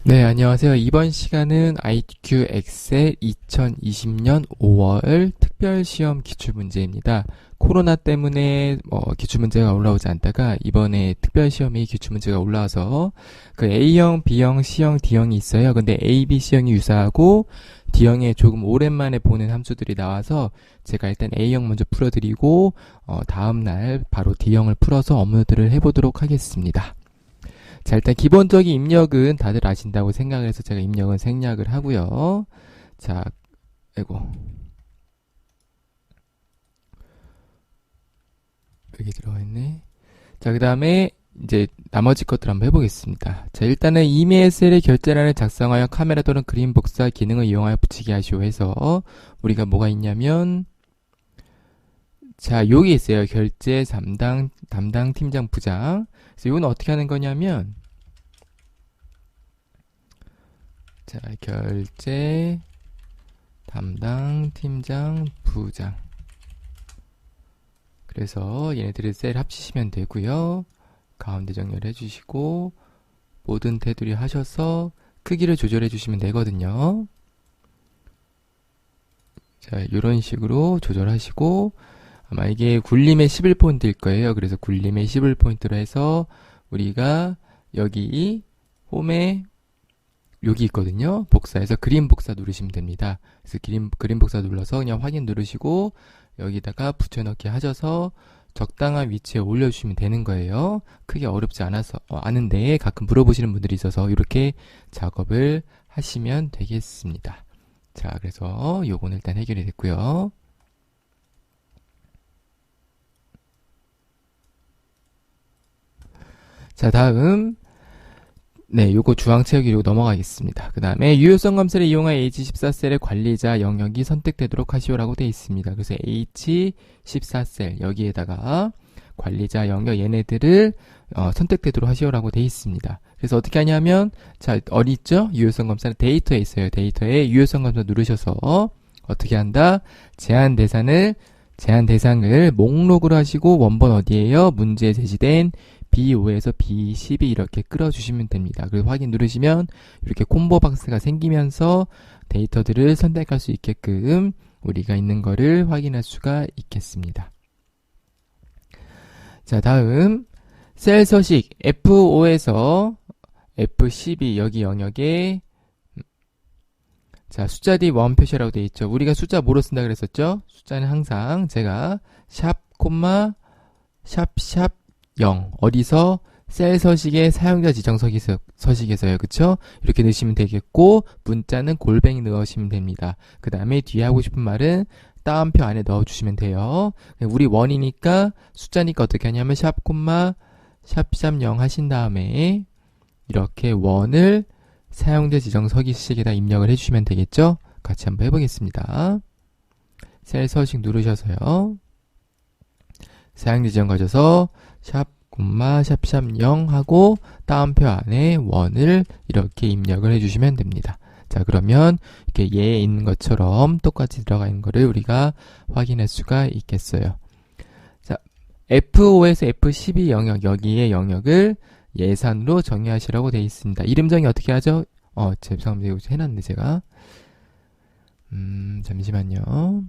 네, 안녕하세요. 이번 시간은 IQ 엑셀 2020년 5월 특별시험 기출문제입니다. 코로나 때문에 기출문제가 올라오지 않다가 이번에 특별시험이 기출문제가 올라와서 그 A형, B형, C형, D형이 있어요. 근데 A, B, C형이 유사하고 D형에 조금 오랜만에 보는 함수들이 나와서 제가 일단 A형 먼저 풀어드리고 다음날 바로 D형을 풀어서 업로드를 해보도록 하겠습니다. 자, 일단 기본적인 입력은 다들 아신다고 생각을 해서 제가 입력은 생략을 하고요. 자, 아이고. 여기 들어가 있네. 자, 그 다음에 이제 나머지 것들 한번 해보겠습니다. 자, 일단은 이메일 셀의 결제란을 작성하여 카메라 또는 그림 복사 기능을 이용하여 붙이게 하시오 해서 우리가 뭐가 있냐면 자, 여기 있어요. 결제 담당 팀장 부장. 그래서 이건 어떻게 하는 거냐면 자, 결제 담당 팀장 부장. 그래서 얘네들을 셀 합치시면 되고요. 가운데 정렬해 주시고 모든 테두리 하셔서 크기를 조절해 주시면 되거든요. 자, 이런 식으로 조절하시고 아마 이게 굴림의 11포인트일 거예요. 그래서 굴림의 11포인트로 해서 우리가 여기 홈에 여기 있거든요. 복사해서 그림 복사 누르시면 됩니다. 그래서 그림 복사 눌러서 그냥 확인 누르시고 여기다가 붙여넣기 하셔서 적당한 위치에 올려주시면 되는 거예요. 크게 어렵지 않은데 가끔 물어보시는 분들이 있어서 이렇게 작업을 하시면 되겠습니다. 자, 그래서 요거는 일단 해결이 됐고요. 자, 다음 네, 요거 주황 채우기로 넘어가겠습니다. 그 다음에 유효성 검사를 이용하여 H14셀의 관리자 영역이 선택되도록 하시오라고 되어 있습니다. 그래서 H14셀 여기에다가 관리자 영역 얘네들을 선택되도록 하시오라고 되어 있습니다. 그래서 어떻게 하냐면 자, 어디 있죠? 유효성 검사는 데이터에 있어요. 데이터에 유효성 검사 누르셔서 어떻게 한다? 제한 대상을 목록으로 하시고 원본 어디에요? 문제에 제시된 B5에서 B12 이렇게 끌어주시면 됩니다. 그래서 확인 누르시면 이렇게 콤보 박스가 생기면서 데이터들을 선택할 수 있게끔 우리가 있는 거를 확인할 수가 있겠습니다. 자, 다음 셀 서식 F5에서 F12 여기 영역에 자, 숫자 D 원 표시라고 되어 있죠. 우리가 숫자 뭐로 쓴다 그랬었죠? 숫자는 항상 제가 샵, 샵 0 어디서 셀 서식의 사용자 지정 서식에서요. 그쵸? 이렇게 넣으시면 되겠고 문자는 골뱅이 넣으시면 됩니다. 그 다음에 뒤에 하고 싶은 말은 따옴표 안에 넣어주시면 돼요. 우리 원이니까 숫자니까 어떻게 하냐면 샵, 샵 0 하신 다음에 이렇게 원을 사용자 지정 서식에다 입력을 해주시면 되겠죠? 같이 한번 해보겠습니다. 셀 서식 누르셔서요. 사용자 지정 가셔서 샵, 샵 0 하고 따옴표 안에 원을 이렇게 입력을 해주시면 됩니다. 자, 그러면 이렇게 얘에 있는 것처럼 똑같이 들어가 있는 거를 우리가 확인할 수가 있겠어요. 자, F5에서 F12 영역, 여기에 영역을 예산으로 정의하시라고 되어 있습니다. 이름 정의 어떻게 하죠? 죄송합니다. 이거 해놨는데 제가. 잠시만요.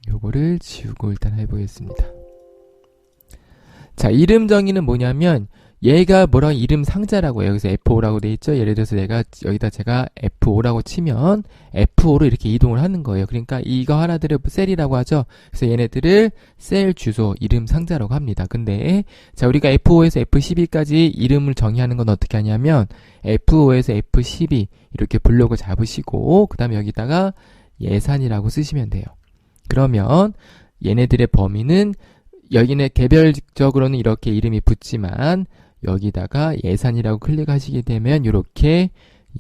요거를 지우고 일단 해보겠습니다. 자, 이름 정의는 뭐냐면 얘가 뭐라고 이름 상자라고 해요. 여기서 F5라고 돼 있죠. 예를 들어서 여기다 제가 F5라고 치면 F5로 이렇게 이동을 하는 거예요. 그러니까 이거 하나들을 셀이라고 하죠. 그래서 얘네들을 셀 주소 이름 상자라고 합니다. 근데 자, 우리가 F5에서 F12까지 이름을 정의하는 건 어떻게 하냐면 F5에서 F12 이렇게 블록을 잡으시고 그 다음에 여기다가 예산이라고 쓰시면 돼요. 그러면 얘네들의 범위는 여기는 개별적으로는 이렇게 이름이 붙지만 여기다가 예산이라고 클릭하시게 되면 이렇게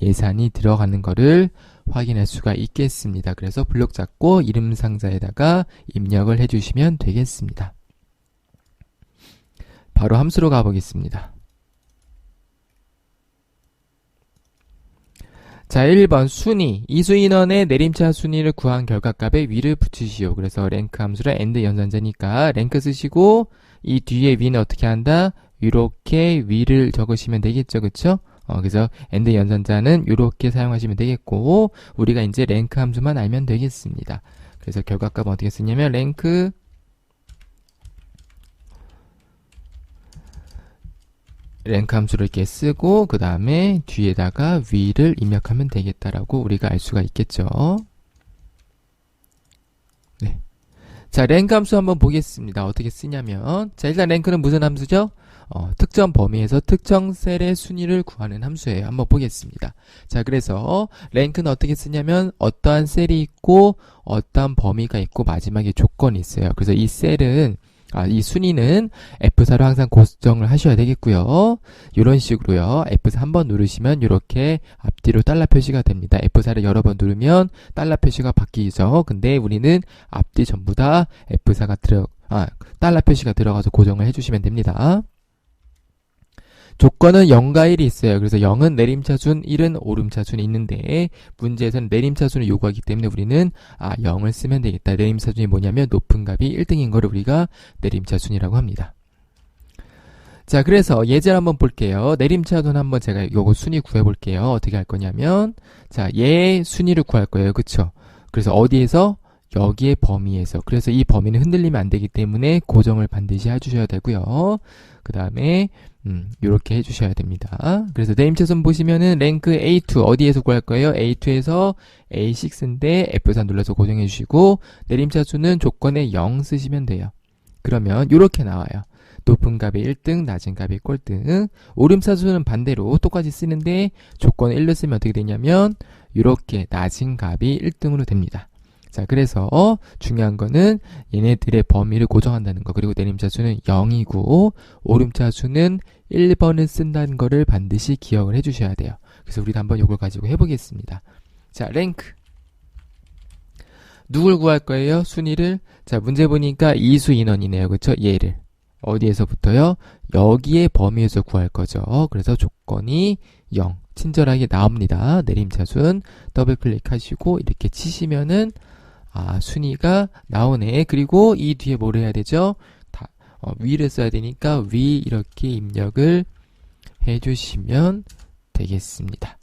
예산이 들어가는 거를 확인할 수가 있겠습니다. 그래서 블록 잡고 이름 상자에다가 입력을 해주시면 되겠습니다. 바로 함수로 가보겠습니다. 자, 1번 순위. 이수 인원의 내림차 순위를 구한 결과값에 위를 붙이시오. 그래서 랭크 함수를 AND 연산자니까 랭크 쓰시고 이 뒤에 위는 어떻게 한다? 이렇게 위를 적으시면 되겠죠. 그쵸? 그래서 and 연산자는 이렇게 사용하시면 되겠고, 우리가 이제 랭크 함수만 알면 되겠습니다. 그래서 결과값은 어떻게 쓰냐면 랭크 함수를 이렇게 쓰고 그 다음에 뒤에다가 위를 입력하면 되겠다라고 우리가 알 수가 있겠죠. 네. 자, 랭크 함수 한번 보겠습니다. 어떻게 쓰냐면, 자, 일단 랭크는 무슨 함수죠? 특정 범위에서 특정 셀의 순위를 구하는 함수예요. 한번 보겠습니다. 자, 그래서 랭크는 어떻게 쓰냐면 어떠한 셀이 있고 어떠한 범위가 있고 마지막에 조건이 있어요. 그래서 이 셀은 이 순위는 F4로 항상 고정을 하셔야 되겠고요. 이런 식으로요. F4 한번 누르시면 이렇게 앞뒤로 달러 표시가 됩니다. F4를 여러 번 누르면 달러 표시가 바뀌죠. 근데 우리는 앞뒤 전부 다 F4가 달러 표시가 들어가서 고정을 해주시면 됩니다. 조건은 0과 1이 있어요. 그래서 0은 내림차순, 1은 오름차순이 있는데 문제에서는 내림차순을 요구하기 때문에 우리는 0을 쓰면 되겠다. 내림차순이 뭐냐면 높은 값이 1등인 거를 우리가 내림차순이라고 합니다. 자, 그래서 예제를 한번 볼게요. 내림차순 한번 제가 요거 순위 구해 볼게요. 어떻게 할 거냐면, 자, 얘의 순위를 구할 거예요. 그쵸? 그래서 어디에서? 여기의 범위에서. 그래서 이 범위는 흔들리면 안 되기 때문에 고정을 반드시 해주셔야 되고요. 그 다음에 이렇게 해주셔야 됩니다. 그래서 내림차순 보시면은 랭크 A2 어디에서 구할 거예요? A2에서 A6인데 F4 눌러서 고정해 주시고 내림차순은 조건에 0 쓰시면 돼요. 그러면 이렇게 나와요. 높은 값이 1등, 낮은 값이 꼴등. 오름차순은 반대로 똑같이 쓰는데 조건 1로 쓰면 어떻게 되냐면 이렇게 낮은 값이 1등으로 됩니다. 자, 그래서 중요한 거는 얘네들의 범위를 고정한다는 거. 그리고 내림차순은 0이고 오름차순은 1번을 쓴다는 거를 반드시 기억을 해주셔야 돼요. 그래서 우리도 한번 이걸 가지고 해보겠습니다. 자, 랭크. 누굴 구할 거예요? 순위를. 자, 문제 보니까 이수 인원이네요. 그쵸? 얘를. 어디에서부터요? 여기에 범위에서 구할 거죠. 그래서 조건이 0. 친절하게 나옵니다. 내림차순 더블 클릭하시고 이렇게 치시면은 순위가 나오네. 그리고 이 뒤에 뭘 해야 되죠? 위를 써야 되니까 위 이렇게 입력을 해주시면 되겠습니다.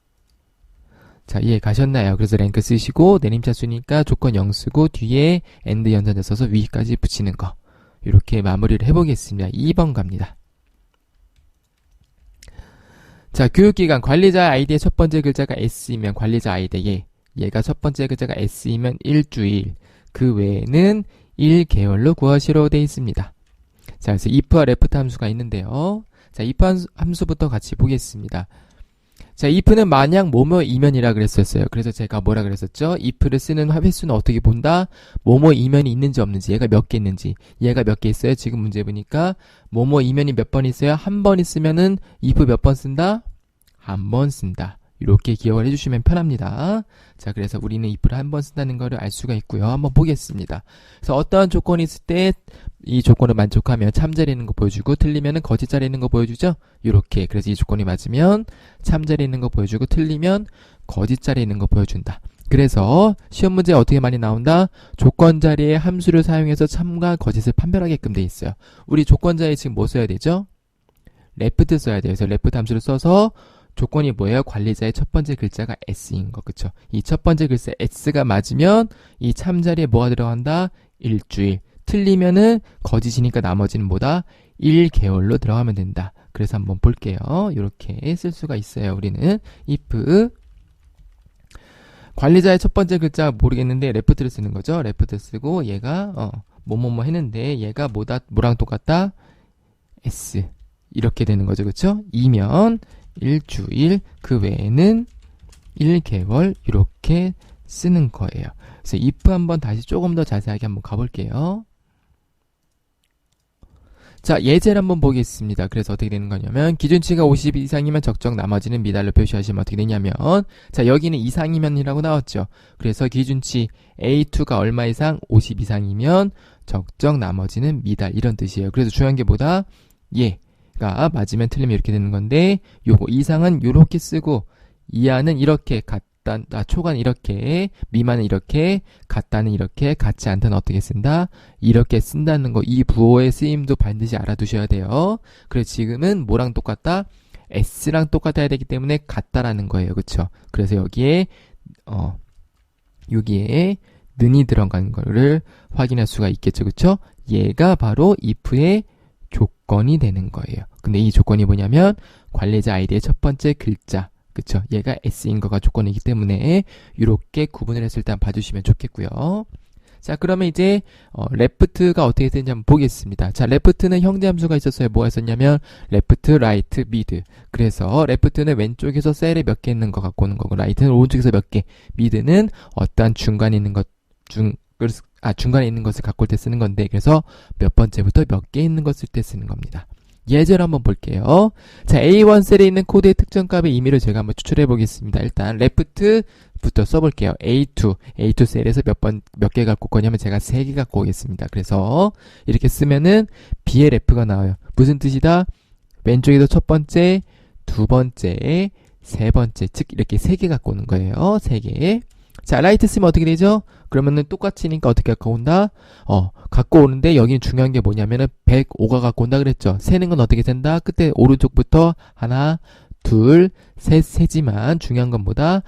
자, 이해 가셨나요? 그래서 랭크 쓰시고 내림차순이니까 조건 0 쓰고 뒤에 AND 연산자 써서 위까지 붙이는 거. 이렇게 마무리를 해보겠습니다. 2번 갑니다. 자, 교육기간 관리자 아이디의 첫 번째 글자가 S이면 관리자 아이디 얘가 첫 번째 글자가 S이면 일주일, 그 외에는 1개월로 구하시로 되어 있습니다. 자, 그래서 if와 left 함수가 있는데요. 자, if 함수부터 같이 보겠습니다. 자, if는 만약 뭐뭐이면이라 그랬었어요. 그래서 제가 뭐라 그랬었죠? if를 쓰는 횟수는 어떻게 본다? 뭐뭐이면이 있는지 없는지, 얘가 몇 개 있는지. 얘가 몇 개 있어요? 지금 문제 보니까 뭐뭐이면이 몇 번 있어요? 한 번 있으면은 if 몇 번 쓴다? 한 번 쓴다. 이렇게 기억을 해주시면 편합니다. 자, 그래서 우리는 if를 한 번 쓴다는 거를 알 수가 있고요. 한번 보겠습니다. 그래서 어떠한 조건이 있을 때 이 조건을 만족하면 참자리 있는 거 보여주고 틀리면은 거짓자리 있는 거 보여주죠? 이렇게. 그래서 이 조건이 맞으면 참자리 있는 거 보여주고 틀리면 거짓자리 있는 거 보여준다. 그래서 시험 문제 어떻게 많이 나온다? 조건 자리에 함수를 사용해서 참과 거짓을 판별하게끔 돼 있어요. 우리 조건 자리에 지금 뭐 써야 되죠? left 써야 돼요. 그래서 left 함수를 써서 조건이 뭐예요? 관리자의 첫 번째 글자가 S인 거, 그쵸? 이 첫 번째 글자 S가 맞으면 이 참자리에 뭐가 들어간다? 일주일. 틀리면은 거짓이니까 나머지는 뭐다? 1개월로 들어가면 된다. 그래서 한번 볼게요. 이렇게 쓸 수가 있어요. 우리는 if 관리자의 첫 번째 글자 모르겠는데 left를 쓰는 거죠. left 쓰고 얘가 뭐뭐뭐 했는데 얘가 뭐랑 똑같다? S. 이렇게 되는 거죠. 그쵸? 이면 일주일, 그 외에는 1개월 이렇게 쓰는 거예요. 그래서 if 한번 다시 조금 더 자세하게 한번 가볼게요. 자, 예제를 한번 보겠습니다. 그래서 어떻게 되는 거냐면 기준치가 50 이상이면 적정, 나머지는 미달로 표시하시면 어떻게 되냐면, 자, 여기는 이상이면이라고 나왔죠. 그래서 기준치 A2가 얼마 이상? 50 이상이면 적정, 나머지는 미달, 이런 뜻이에요. 그래서 중요한 게 뭐다? 가 맞으면 틀리면 이렇게 되는 건데, 요거 이상은 요렇게 쓰고 이하는 이렇게, 초과는 이렇게, 미만은 이렇게, 같다는 이렇게, 같지 않다는 어떻게 쓴다? 이렇게 쓴다는 거, 이 부호의 쓰임도 반드시 알아두셔야 돼요. 그래서 지금은 뭐랑 똑같다? s랑 똑같아야 되기 때문에 같다라는 거예요. 그쵸? 그래서 여기에 는이 들어간 거를 확인할 수가 있겠죠. 그쵸? 얘가 바로 if의 조건이 되는 거예요. 근데 이 조건이 뭐냐면 관리자 아이디의 첫 번째 글자, 그쵸? 얘가 s인 거가 조건이기 때문에 이렇게 구분을 했을 때 한번 봐주시면 좋겠고요. 자, 그러면 이제 left가 어떻게 되는지 한번 보겠습니다. 자, left는 형제 함수가 있었어요. 뭐가 있었냐면 left, right, mid. 그래서 left는 왼쪽에서 셀에 몇 개 있는 거 갖고 오는 거고, right는 오른쪽에서 몇 개, mid는 어떠한 중간에 있는 중간에 있는 것을 갖고 올 때 쓰는 건데, 그래서 몇 번째부터 몇 개 있는 것을 때 쓰는 겁니다. 예제를 한번 볼게요. 자, A1 셀에 있는 코드의 특정값의 의미를 제가 한번 추출해 보겠습니다. 일단 left부터 써볼게요. A2 셀에서 몇 개 갖고 올 거냐면 제가 3개 갖고 오겠습니다. 그래서 이렇게 쓰면은 B의 ref가 나와요. 무슨 뜻이다? 왼쪽에서 첫 번째, 두 번째, 세 번째, 즉 이렇게 3개 갖고 오는 거예요. 3개. 자, 라이트 쓰면 어떻게 되죠? 그러면은 똑같이니까 어떻게 갖고 온다? 갖고 오는데 여기는 중요한 게 뭐냐면은 105가 갖고 온다 그랬죠. 세는 건 어떻게 된다? 끝에 오른쪽부터 하나, 둘, 셋, 세지만 중요한 건 뭐다?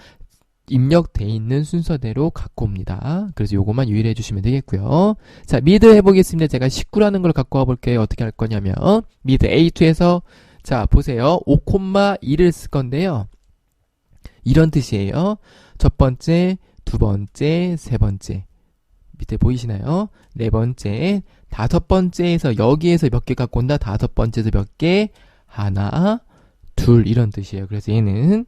입력돼 있는 순서대로 갖고 옵니다. 그래서 요것만 유의해 주시면 되겠고요. 자, 미드 해보겠습니다. 제가 19라는 걸 갖고 와볼게요. 어떻게 할 거냐면 미드 A2에서 자, 보세요. 5,2를 쓸 건데요. 이런 뜻이에요. 첫 번째, 두 번째, 세 번째. 밑에 보이시나요? 네 번째, 다섯 번째에서 여기에서 몇 개 갖고 온다? 다섯 번째에서 몇 개? 하나, 둘 이런 뜻이에요. 그래서 얘는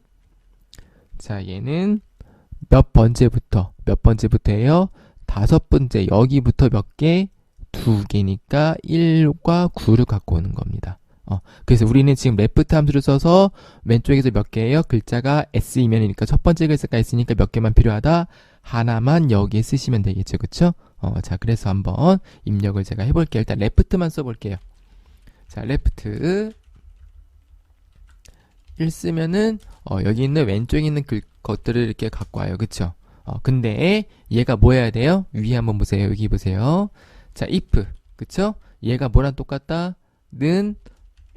몇 번째부터예요? 다섯 번째 여기부터 몇 개? 두 개니까 1과 9를 갖고 오는 겁니다. 그래서 우리는 지금 left 함수를 써서 왼쪽에서 몇 개예요? 글자가 s이면이니까 첫 번째 글자가 s니까 몇 개만 필요하다? 하나만 여기에 쓰시면 되겠죠. 그쵸? 자, 그래서 한번 입력을 제가 해볼게요. 일단 left만 써볼게요. 자, left 1 쓰면은 여기 있는 왼쪽에 있는 것들을 이렇게 갖고 와요. 그쵸? 근데 얘가 뭐 해야 돼요? 위에 한번 보세요. 여기 보세요. 자, if 그쵸? 얘가 뭐랑 똑같다? 는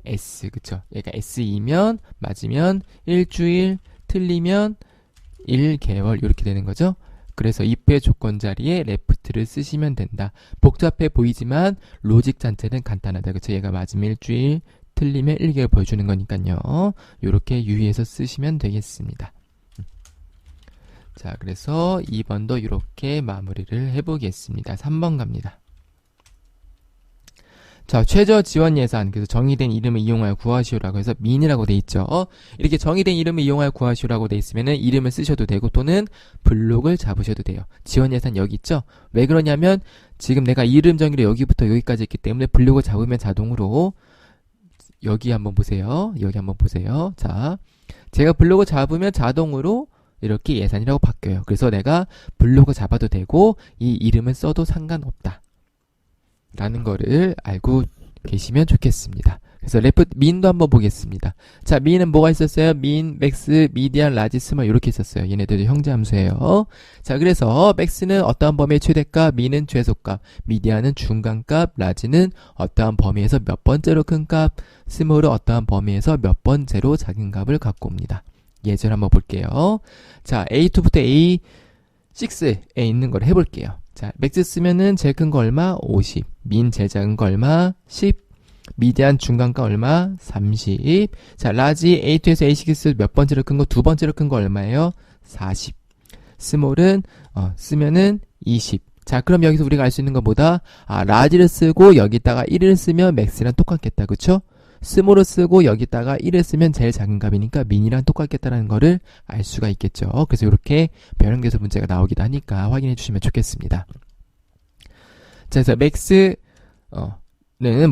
S, 그쵸? 얘가 S이면, 맞으면, 일주일, 틀리면, 1개월, 이렇게 되는 거죠? 그래서 if의 조건 자리에 left를 쓰시면 된다. 복잡해 보이지만, 로직 자체는 간단하다. 그쵸? 얘가 맞으면 일주일, 틀리면 1개월 보여주는 거니까요. 이렇게 유의해서 쓰시면 되겠습니다. 자, 그래서 2번도 이렇게 마무리를 해보겠습니다. 3번 갑니다. 자, 최저 지원 예산. 그래서 정의된 이름을 이용하여 구하시오라고 해서 민이라고 돼 있죠. 이렇게 정의된 이름을 이용하여 구하시오라고 돼 있으면은 이름을 쓰셔도 되고 또는 블록을 잡으셔도 돼요. 지원 예산 여기 있죠? 왜 그러냐면 지금 내가 이름 정의를 여기부터 여기까지 했기 때문에 블록을 잡으면 자동으로 여기 한번 보세요. 여기 한번 보세요. 자, 제가 블록을 잡으면 자동으로 이렇게 예산이라고 바뀌어요. 그래서 내가 블록을 잡아도 되고 이 이름을 써도 상관없다. 라는 거를 알고 계시면 좋겠습니다. 그래서 민도 한번 보겠습니다. 자, 민은 뭐가 있었어요? 민, 맥스, 미디안, 라지, 스몰 이렇게 있었어요. 얘네들도 형제 함수예요. 자, 그래서 맥스는 어떠한 범위의 최대값, 민은 최소값, 미디안은 중간값, 라지는 어떠한 범위에서 몇 번째로 큰 값, 스몰은 어떠한 범위에서 몇 번째로 작은 값을 갖고 옵니다. 예제를 한번 볼게요. 자, A2부터 A6에 있는 걸 해볼게요. 자, 맥스 쓰면은 제일 큰 거 얼마? 50. 민 제일 작은 거 얼마? 10. 미디안 중간가 얼마? 30. 자, 라지 A2에서 A6 몇 번째로 큰 거? 두 번째로 큰 거 얼마예요? 40. 스몰은 쓰면은 20. 자, 그럼 여기서 우리가 알 수 있는 거 뭐다? 라지를 쓰고 여기다가 1을 쓰면 맥스랑 똑같겠다. 그쵸? 스몰을 쓰고 여기다가 1을 쓰면 제일 작은 값이니까 민이랑 똑같겠다라는 거를 알 수가 있겠죠. 그래서 이렇게 변형돼서 문제가 나오기도 하니까 확인해 주시면 좋겠습니다. 자, 그래서 맥스는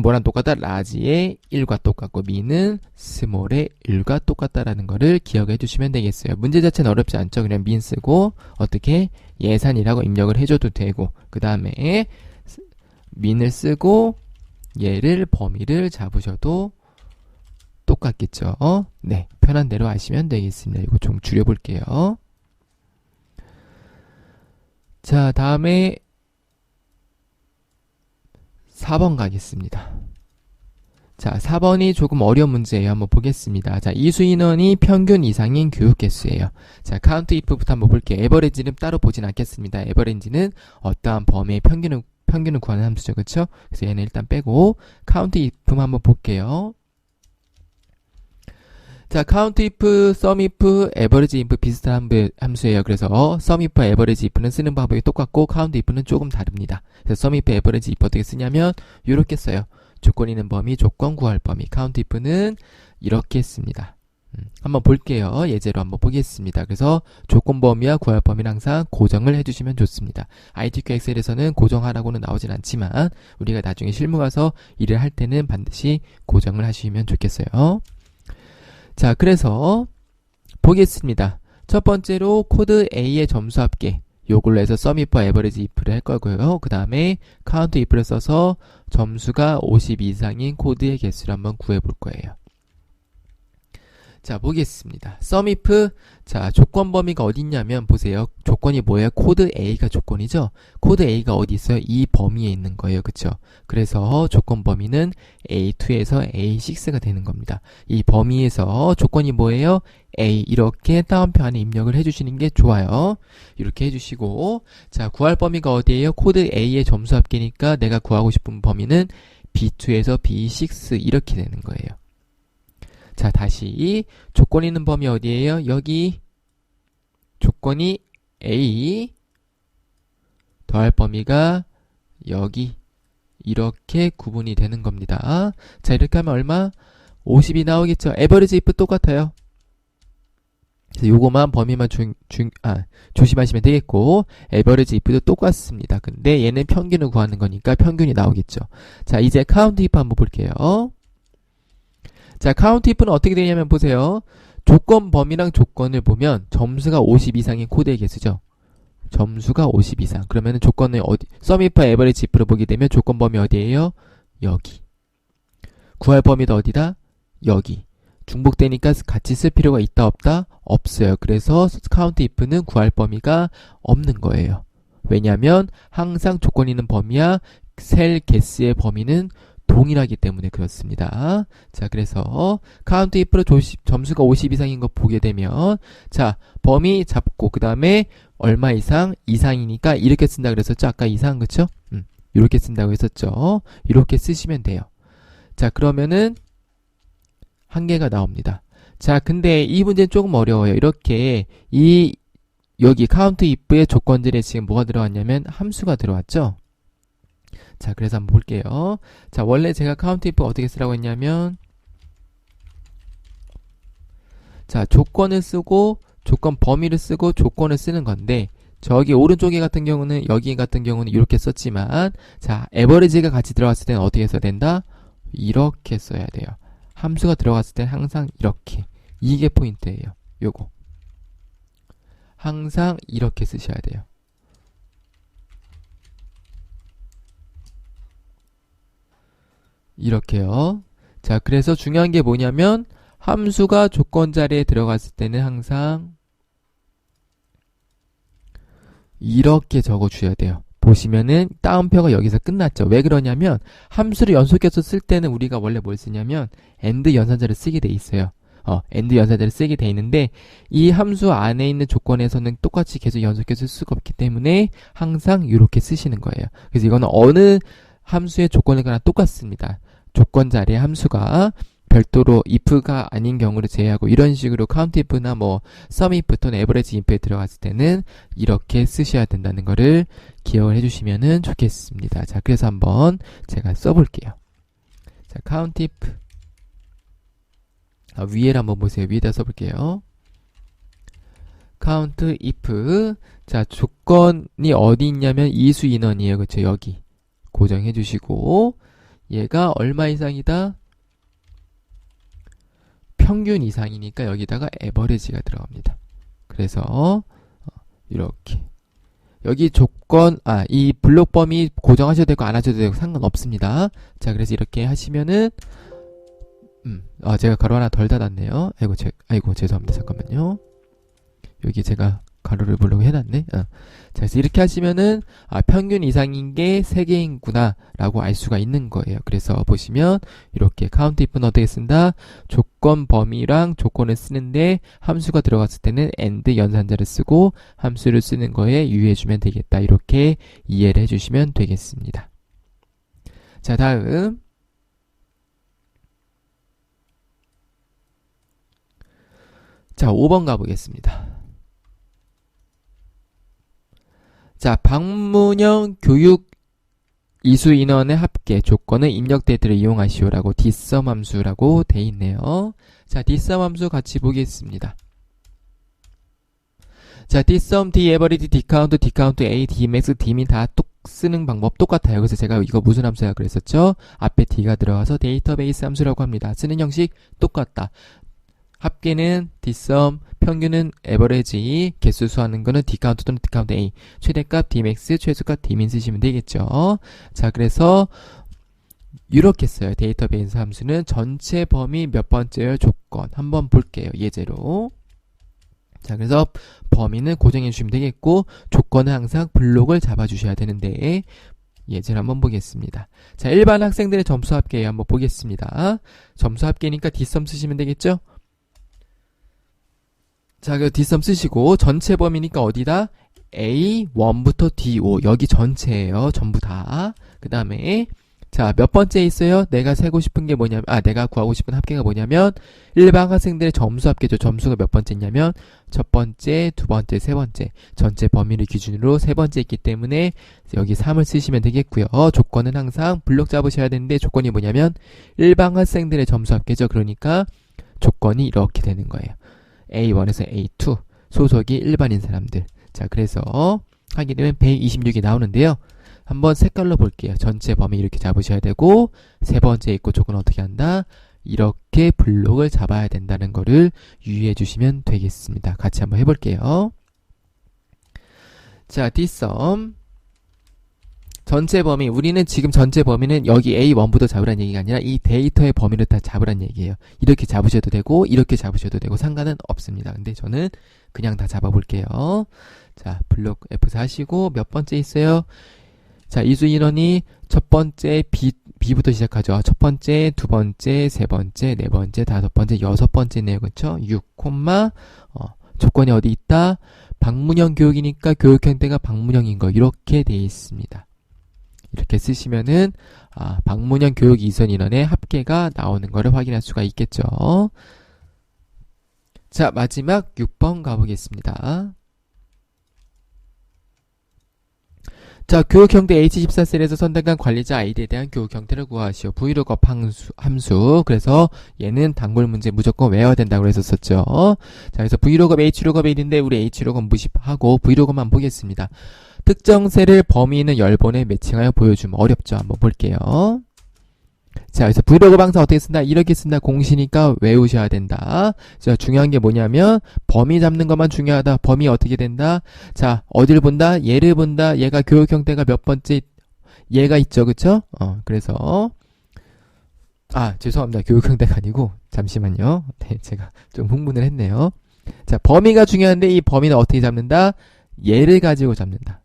뭐랑 똑같다? 라지의 1과 똑같고 민은 스몰의 1과 똑같다라는 거를 기억해 주시면 되겠어요. 문제 자체는 어렵지 않죠. 그냥 민 쓰고 어떻게 예산이라고 입력을 해줘도 되고 그 다음에 민을 쓰고 얘를 범위를 잡으셔도 똑같겠죠. 네, 편한 대로 하시면 되겠습니다. 이거 좀 줄여볼게요. 자, 다음에 4번 가겠습니다. 자, 4번이 조금 어려운 문제예요. 한번 보겠습니다. 자, 이수 인원이 평균 이상인 교육 개수예요. 자, 카운트 if부터 한번 볼게요. 에버리지는 따로 보진 않겠습니다. 에버리지는 어떠한 범위의 평균을 구하는 함수죠. 그쵸? 그래서 얘는 일단 빼고 카운트 if만 한번 볼게요. 자, count if, sum if, average if 비슷한 함수예요. 그래서 sum if, average if는 쓰는 방법이 똑같고 count if는 조금 다릅니다. 그래서 sum if, average if 어떻게 쓰냐면 이렇게 써요. 조건 있는 범위, 조건 구할 범위. count if는 이렇게 씁니다. 한번 볼게요. 예제로 한번 보겠습니다. 그래서 조건 범위와 구할 범위는 항상 고정을 해주시면 좋습니다. ITQ 엑셀에서는 고정하라고는 나오진 않지만 우리가 나중에 실무 가서 일을 할 때는 반드시 고정을 하시면 좋겠어요. 자, 그래서 보겠습니다. 첫 번째로 코드 A의 점수 합계. 요걸로 해서 sum if, average if를 할 거고요. 그 다음에 count if를 써서 점수가 50 이상인 코드의 개수를 한번 구해 볼 거예요. 자, 보겠습니다. sum if, 자, 조건 범위가 어디 있냐면 보세요. 조건이 뭐예요? 코드 A가 조건이죠? 코드 A가 어디 있어요? 이 범위에 있는 거예요. 그쵸? 그래서 조건 범위는 A2에서 A6가 되는 겁니다. 이 범위에서 조건이 뭐예요? A, 이렇게 다운표 안에 입력을 해주시는 게 좋아요. 이렇게 해주시고, 자, 구할 범위가 어디예요? 코드 A의 점수 합계니까 내가 구하고 싶은 범위는 B2에서 B6 이렇게 되는 거예요. 자, 다시 조건 있는 범위 어디예요? 여기 조건이 A 더할 범위가 여기 이렇게 구분이 되는 겁니다. 자, 이렇게 하면 얼마? 50이 나오겠죠. 에버리지 if 똑같아요. 그래서 요거만 범위만 조심하시면 되겠고 에버리지 if도 똑같습니다. 근데 얘는 평균을 구하는 거니까 평균이 나오겠죠. 자, 이제 count if 한번 볼게요. 자, count if는 어떻게 되냐면 보세요. 조건 범위랑 조건을 보면 점수가 50 이상인 코드의 개수죠. 점수가 50 이상. 그러면 조건을 어디, sum if, average if로 보게 되면 조건 범위 어디예요? 여기. 구할 범위도 어디다? 여기. 중복되니까 같이 쓸 필요가 있다 없다? 없어요. 그래서 count if는 구할 범위가 없는 거예요. 왜냐하면 항상 조건 있는 범위와 셀 개수의 범위는 동일하기 때문에 그렇습니다. 자, 그래서 count if로 점수가 50 이상인 거 보게 되면 자, 범위 잡고 그 다음에 얼마 이상이니까 이렇게 쓴다 그랬었죠? 아까 이상 그쵸? 이렇게 쓴다고 했었죠? 이렇게 쓰시면 돼요. 자, 그러면은 한 개가 나옵니다. 자, 근데 이 문제는 조금 어려워요. 이렇게 여기 count if의 조건들에 지금 뭐가 들어왔냐면 함수가 들어왔죠? 자, 그래서 한번 볼게요. 자, 원래 제가 count if 어떻게 쓰라고 했냐면 자, 조건을 쓰고 조건 범위를 쓰고 조건을 쓰는 건데 저기 오른쪽에 같은 경우는 여기 같은 경우는 이렇게 썼지만 자, 에버리지가 같이 들어갔을 때는 어떻게 써야 된다? 이렇게 써야 돼요. 함수가 들어갔을 때 항상 이렇게. 이게 포인트예요. 요거. 항상 이렇게 쓰셔야 돼요. 이렇게요. 자, 그래서 중요한 게 뭐냐면 함수가 조건 자리에 들어갔을 때는 항상 이렇게 적어주셔야 돼요. 보시면은 다운표가 여기서 끝났죠. 왜 그러냐면 함수를 연속해서 쓸 때는 우리가 원래 뭘 쓰냐면 AND 연산자를 쓰게 돼 있어요. AND 연산자를 쓰게 돼 있는데 이 함수 안에 있는 조건에서는 똑같이 계속 연속해서 쓸 수가 없기 때문에 항상 이렇게 쓰시는 거예요. 그래서 이거는 어느 함수의 조건이거나 똑같습니다. 조건 자리의 함수가 별도로 if가 아닌 경우를 제외하고 이런 식으로 count if나 뭐 sum if 또는 average if에 들어갔을 때는 이렇게 쓰셔야 된다는 거를 기억을 해주시면 좋겠습니다. 자, 그래서 한번 제가 써볼게요. 자, count if 위에를 한번 보세요. 위에다 써볼게요. count if 자, 조건이 어디 있냐면 이수 인원이에요. 그쵸? 여기 고정해 주시고 얘가 얼마 이상이다? 평균 이상이니까 여기다가 에버리지가 들어갑니다. 그래서 이렇게 여기 조건 이 블록 범위 고정하셔도 되고 안 하셔도 되고 상관없습니다. 자, 그래서 이렇게 하시면은 제가 가로 하나 덜 닫았네요. 아이고 죄송합니다. 잠깐만요. 여기 제가 가로를 보려고 해놨네. 자, 그래서 이렇게 하시면은 평균 이상인 게 3개인구나 라고 알 수가 있는 거예요. 그래서 보시면 이렇게 카운트 if는 어떻게 쓴다? 조건 범위랑 조건을 쓰는데 함수가 들어갔을 때는 and 연산자를 쓰고 함수를 쓰는 거에 유의해주면 되겠다. 이렇게 이해를 해주시면 되겠습니다. 자, 다음 자, 5번 가보겠습니다. 자, 방문형 교육 이수 인원의 합계 조건은 입력 데이터를 이용하시오라고 dsum 함수라고 돼 있네요. 자, dsum 함수 같이 보겠습니다. 자, dsum, daverage, dcount, dcount, a, dmax, dmin 다 쓰는 방법 똑같아요. 그래서 제가 이거 무슨 함수야 그랬었죠? 앞에 d가 들어가서 데이터베이스 함수라고 합니다. 쓰는 형식 똑같다. 합계는 dsum, 평균은 average, 개수 수하는 거는 dcount 또는 dcount a, 최대값 dmax, 최소값 dmin 쓰시면 되겠죠. 자, 그래서 이렇게 써요. 데이터베이스 함수는 전체 범위 몇 번째요? 조건. 한번 볼게요. 예제로. 자, 그래서 범위는 고정해 주시면 되겠고 조건은 항상 블록을 잡아 주셔야 되는데 예제를 한번 보겠습니다. 자, 일반 학생들의 점수 합계 한번 보겠습니다. 점수 합계니까 dsum 쓰시면 되겠죠? 자, 그 dsum 쓰시고 전체 범위니까 어디다? A1부터 D5 여기 전체예요. 전부 다. 그 다음에 자, 몇 번째 있어요? 내가 세고 싶은 게 뭐냐면 내가 구하고 싶은 합계가 뭐냐면 일반 학생들의 점수 합계죠. 점수가 몇 번째냐면 첫 번째, 두 번째, 세 번째. 전체 범위를 기준으로 세 번째 있기 때문에 여기 3을 쓰시면 되겠고요. 조건은 항상 블록 잡으셔야 되는데 조건이 뭐냐면 일반 학생들의 점수 합계죠. 그러니까 조건이 이렇게 되는 거예요. A1에서 A2 소속이 일반인 사람들. 자, 그래서 하게 되면 126이 나오는데요. 한번 색깔로 볼게요. 전체 범위 이렇게 잡으셔야 되고 세 번째 있고 조건 어떻게 한다? 이렇게 블록을 잡아야 된다는 거를 유의해 주시면 되겠습니다. 같이 한번 해볼게요. 자, dsum 전체 범위, 우리는 지금 전체 범위는 여기 A1부터 잡으란 얘기가 아니라 이 데이터의 범위를 다 잡으란 얘기예요. 이렇게 잡으셔도 되고 이렇게 잡으셔도 되고 상관은 없습니다. 근데 저는 그냥 다 잡아볼게요. 자, 블록 F4 하시고 몇 번째 있어요? 자, 이수 인원이 첫 번째 B부터 시작하죠. 첫 번째, 두 번째, 세 번째, 네 번째, 다섯 번째, 여섯 번째네요. 그렇죠? 6, 조건이 어디 있다? 방문형 교육이니까 교육 형태가 방문형인 거 이렇게 돼 있습니다. 이렇게 쓰시면은 방문형 교육 이선 인원의 합계가 나오는 거를 확인할 수가 있겠죠. 자, 마지막 6번 가보겠습니다. 자, 교육 형태 H14셀에서 선택한 관리자 아이디에 대한 교육 형태를 구하시오. 브이로그업 함수. 그래서 얘는 단골 문제 무조건 외워야 된다고 했었죠. 자, 그래서 브이로그업 H로그업에 있는데 우리 H로그업 무시하고 브이로그업만 보겠습니다. 특정 셀을 범위 있는 열번에 매칭하여 보여주면 어렵죠. 한번 볼게요. 자, 그래서 브이로그 방사 어떻게 쓴다? 이렇게 쓴다. 공시니까 외우셔야 된다. 자, 중요한 게 뭐냐면 범위 잡는 것만 중요하다. 범위 어떻게 된다? 자, 어디를 본다? 얘를 본다. 얘가 교육 형태가 몇 번째 얘가 있죠. 그쵸? 그래서 죄송합니다. 교육 형태가 아니고 잠시만요. 네, 제가 좀 흥분을 했네요. 자, 범위가 중요한데 이 범위는 어떻게 잡는다? 얘를 가지고 잡는다.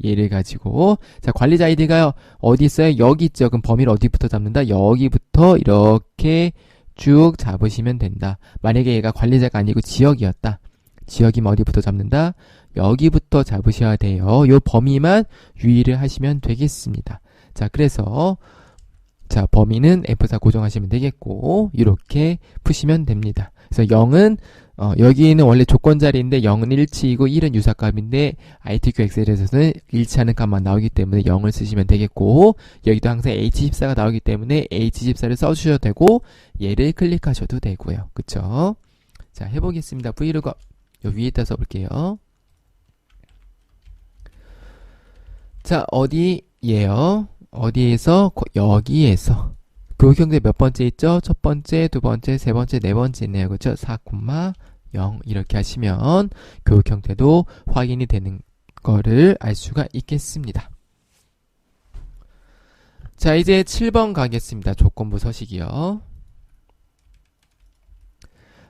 얘를 가지고 자, 관리자 아이디가 어디 있어요? 여기 있죠. 그럼 범위를 어디부터 잡는다? 여기부터 이렇게 쭉 잡으시면 된다. 만약에 얘가 관리자가 아니고 지역이었다. 지역이면 어디부터 잡는다? 여기부터 잡으셔야 돼요. 요 범위만 유의를 하시면 되겠습니다. 자, 그래서 자, 범위는 F4 고정하시면 되겠고 이렇게 푸시면 됩니다. 그래서 0은 여기는 원래 조건 자리인데 0은 일치이고 1은 유사값인데 ITQ 엑셀에서는 일치하는 값만 나오기 때문에 0을 쓰시면 되겠고 여기도 항상 H14가 나오기 때문에 H14를 써주셔도 되고 얘를 클릭하셔도 되고요. 그쵸? 자, 해보겠습니다. 브이로그 요 위에다 써볼게요. 자, 어디예요? 어디에서? 여기에서 교육 형태 몇 번째 있죠? 첫 번째, 두 번째, 세 번째, 네 번째 있네요. 그렇죠? 4,0 이렇게 하시면 교육 형태도 확인이 되는 거를 알 수가 있겠습니다. 자, 이제 7번 가겠습니다. 조건부 서식이요.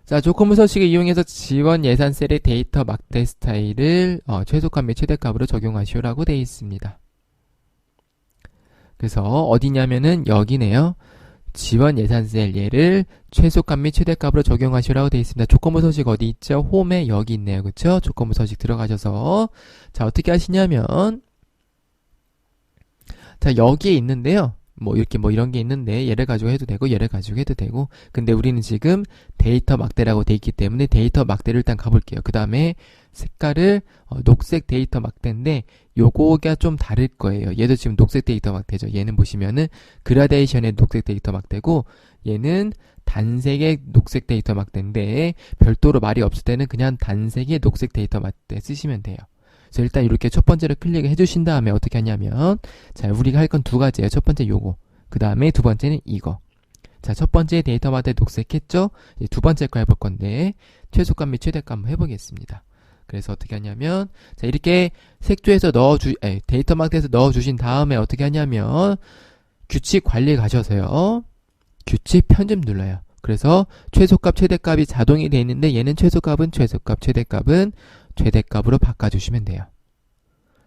자, 조건부 서식을 이용해서 지원 예산 셀의 데이터 막대 스타일을 최소값 및 최대값으로 적용하시오라고 되어 있습니다. 그래서 어디냐면은 여기네요. 지원 예산 셀 얘를 최소값 및 최대값으로 적용하시오라고 되어 있습니다. 조건부 서식 어디 있죠? 홈에 여기 있네요. 그쵸? 조건부 서식 들어가셔서 자, 어떻게 하시냐면 자, 여기에 있는데요. 이렇게 이런 게 있는데 얘를 가지고 해도 되고 얘를 가지고 해도 되고 근데 우리는 지금 데이터 막대라고 돼 있기 때문에 데이터 막대를 일단 가볼게요. 그 다음에 색깔을 녹색 데이터 막대인데 요거가 좀 다를 거예요. 얘도 지금 녹색 데이터 막대죠. 얘는 보시면은 그라데이션의 녹색 데이터 막대고 얘는 단색의 녹색 데이터 막대인데 별도로 말이 없을 때는 그냥 단색의 녹색 데이터 막대 쓰시면 돼요. 그래서 일단 이렇게 첫 번째를 클릭을 해주신 다음에 어떻게 하냐면 자, 우리가 할 건 두 가지예요. 첫 번째 요거, 그 다음에 두 번째는 이거. 자, 첫 번째 데이터마다 녹색했죠? 이제 두 번째 거 해볼 건데 최소값 및 최대값 한번 해보겠습니다. 그래서 어떻게 하냐면 자, 이렇게 색조에서 데이터 막대에서 넣어주신 다음에 어떻게 하냐면 규칙 관리에 가셔서요. 규칙 편집 눌러요. 그래서 최소값 최대값이 자동이 되어 있는데 얘는 최소값은 최소값, 최대값은 최대값으로 바꿔주시면 돼요.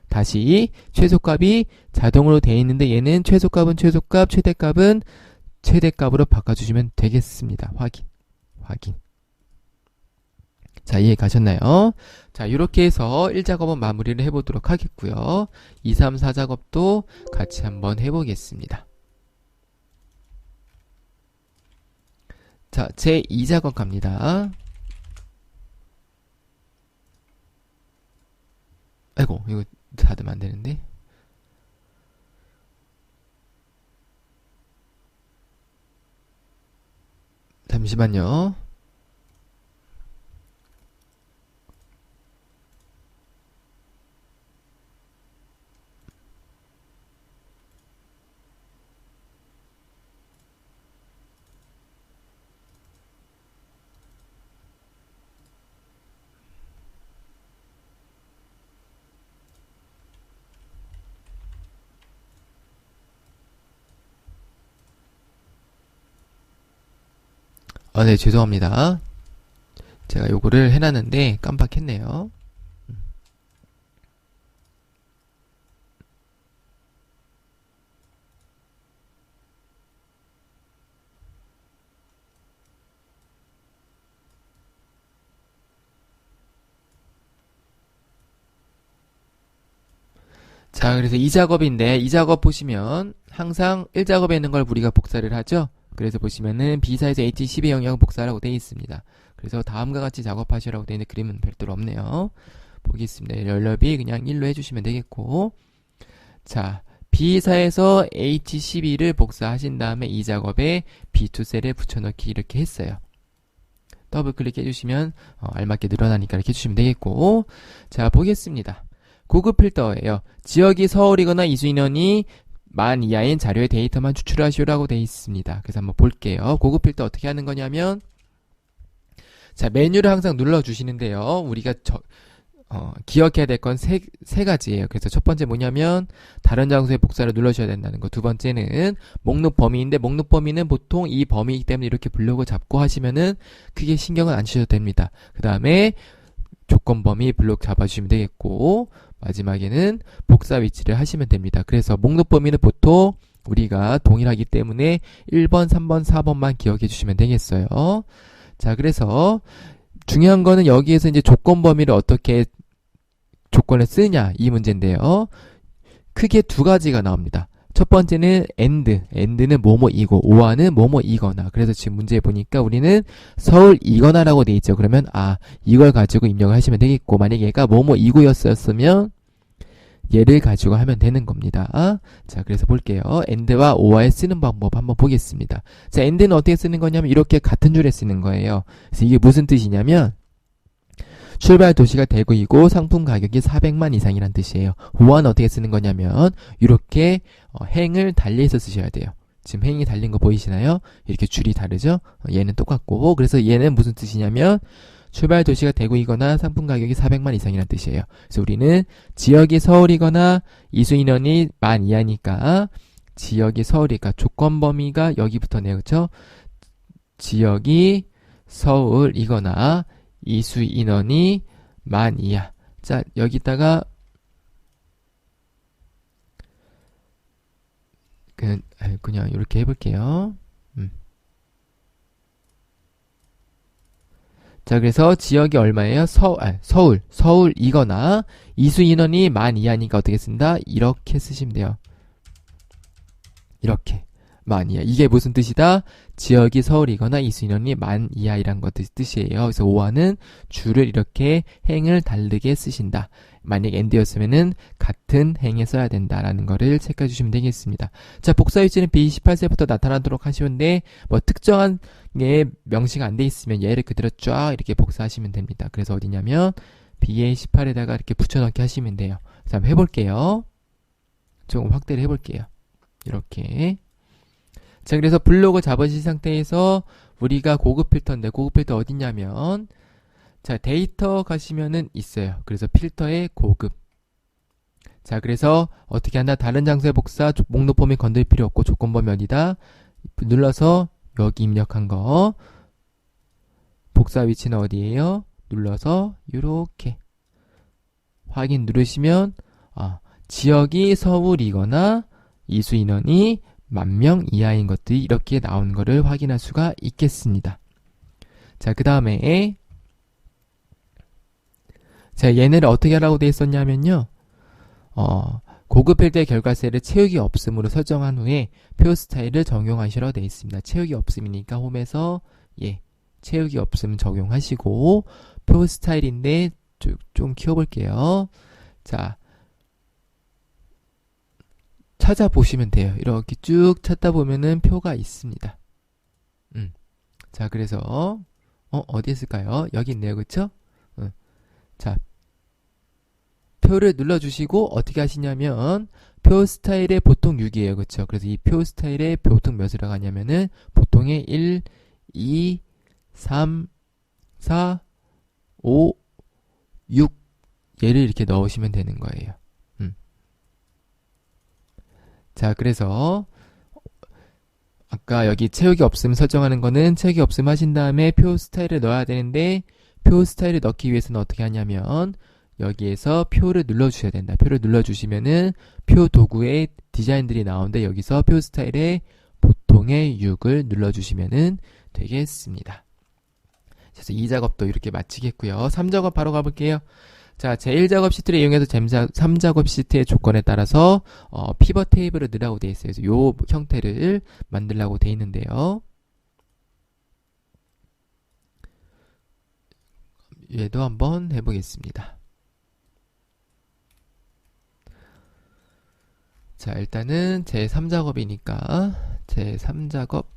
다시 최소값이 자동으로 되어 있는데 얘는 최소값은 최소값, 최대값은 최대값으로 바꿔주시면 되겠습니다. 확인. 자, 이해 가셨나요? 자, 이렇게 해서 1작업은 마무리를 해보도록 하겠고요. 2, 3, 4작업도 같이 한번 해보겠습니다. 자, 제 2작업 갑니다. 아이고, 이거 닫으면 안 되는데. 잠시만요. 네, 죄송합니다. 제가 요거를 해놨는데 깜빡했네요. 자, 그래서 이 작업인데 이 작업 보시면 항상 1작업에 있는 걸 우리가 복사를 하죠. 그래서 보시면은 B사에서 H12의 영역을 복사라고 되어 있습니다. 그래서 다음과 같이 작업하시라고 되어 있는데 그림은 별도로 없네요. 보겠습니다. 연립이 그냥 1로 해주시면 되겠고 자, B사에서 H12를 복사하신 다음에 이 작업에 B2 셀에 붙여넣기 이렇게 했어요. 더블 클릭해 주시면 알맞게 늘어나니까 이렇게 해주시면 되겠고 자, 보겠습니다. 고급 필터예요. 지역이 서울이거나 이주 인원이 만 이하인 자료의 데이터만 추출하시오라고 되어 있습니다. 그래서 한번 볼게요. 고급 필터 어떻게 하는 거냐면 자, 메뉴를 항상 눌러주시는데요. 우리가 기억해야 될 건 세 가지예요. 그래서 첫 번째 뭐냐면 다른 장소에 복사를 눌러주셔야 된다는 거. 두 번째는 목록 범위인데 목록 범위는 보통 이 범위이기 때문에 이렇게 블록을 잡고 하시면은 크게 신경을 안 쓰셔도 됩니다. 그 다음에 조건 범위 블록 잡아주시면 되겠고 마지막에는 복사 위치를 하시면 됩니다. 그래서 목록 범위는 보통 우리가 동일하기 때문에 1번, 3번, 4번만 기억해 주시면 되겠어요. 자, 그래서 중요한 거는 여기에서 이제 조건 범위를 어떻게 조건을 쓰냐 이 문제인데요. 크게 두 가지가 나옵니다. 첫 번째는 end는 뭐뭐이고 오아는 뭐뭐이거나. 그래서 지금 문제에 보니까 우리는 서울이거나라고 돼 있죠. 그러면 이걸 가지고 입력을 하시면 되겠고 만약에 얘가 뭐뭐이고였었으면 얘를 가지고 하면 되는 겁니다. 자, 그래서 볼게요. end와 o아에 쓰는 방법 한번 보겠습니다. 자, end는 어떻게 쓰는 거냐면 이렇게 같은 줄에 쓰는 거예요. 그래서 이게 무슨 뜻이냐면 출발 도시가 대구이고 상품 가격이 400만 이상이란 뜻이에요. 오아는 어떻게 쓰는 거냐면 이렇게 행을 달리해서 쓰셔야 돼요. 지금 행이 달린 거 보이시나요? 이렇게 줄이 다르죠? 얘는 똑같고 그래서 얘는 무슨 뜻이냐면 출발 도시가 대구이거나 상품 가격이 400만 이상이란 뜻이에요. 그래서 우리는 지역이 서울이거나 이수 인원이 만 이하니까 지역이 서울이니까 조건 범위가 여기부터네요. 그렇죠? 지역이 서울이거나 이수 인원이 만 이하. 자, 여기다가 그냥 이렇게 해볼게요. 자, 그래서 지역이 얼마예요? 서울이거나 이수 인원이 만 이하니까 어떻게 쓴다? 이렇게 쓰시면 돼요. 이렇게. 만 이하. 이게 무슨 뜻이다? 지역이 서울이거나 이수 인원이 만 이하이란 것 뜻이에요. 그래서 5화는 줄을 이렇게 행을 다르게 쓰신다. 만약 and였으면은 같은 행에 써야 된다라는 거를 체크해 주시면 되겠습니다. 자, 복사일지는 B18세부터 나타나도록 하시는데 뭐 특정한 게 명시가 안 돼 있으면 얘를 그대로 쫙 이렇게 복사하시면 됩니다. 그래서 어디냐면 BA18에다가 이렇게 붙여넣기 하시면 돼요. 그래서 한번 해볼게요. 조금 확대를 해볼게요. 이렇게. 자, 그래서 블록을 잡으신 상태에서 우리가 고급 필터인데 고급 필터 어디냐면 자, 데이터 가시면은 있어요. 그래서 필터의 고급. 자, 그래서 어떻게 한다? 다른 장소의 복사, 목록 범위 건들 필요 없고 조건 범위 어디다? 눌러서 여기 입력한 거. 복사 위치는 어디예요? 눌러서 요렇게 확인 누르시면 지역이 서울이거나 이수 인원이 10,000명 이하인 것들이 이렇게 나온 거를 확인할 수가 있겠습니다. 자, 그 다음에 자, 얘네를 어떻게 하라고 되어 있었냐면요. 고급 필터의 결과셀을 채우기 없음으로 설정한 후에 표 스타일을 적용하시라고 되어 있습니다. 채우기 없음이니까 홈에서 채우기 없음 적용하시고 표 스타일인데 좀 키워볼게요. 자, 찾아보시면 돼요. 이렇게 쭉 찾다 보면은 표가 있습니다. 자, 그래서 어디 있을까요? 여기 있네요. 그쵸? 자, 표를 눌러주시고 어떻게 하시냐면 표 스타일의 보통 6이에요. 그쵸? 그래서 이 표 스타일의 보통 몇으로 가냐면은 보통의 1, 2, 3, 4, 5, 6 얘를 이렇게 넣으시면 되는 거예요. 자, 그래서 아까 여기 채우기 없음 설정하는 거는 채우기 없음 하신 다음에 표 스타일을 넣어야 되는데 표 스타일을 넣기 위해서는 어떻게 하냐면 여기에서 표를 눌러주셔야 된다. 표를 눌러주시면은 표 도구의 디자인들이 나오는데 여기서 표 스타일의 보통의 6을 눌러주시면은 되겠습니다. 그래서 2작업도 이렇게 마치겠고요. 3작업 바로 가볼게요. 자, 제1작업 시트를 이용해서 3작업 시트의 조건에 따라서 피벗 테이블을 넣으라고 되어 있어요. 그래서 요 형태를 만들라고 되어 있는데요. 얘도 한번 해보겠습니다. 자, 일단은 제3작업이니까 제3작업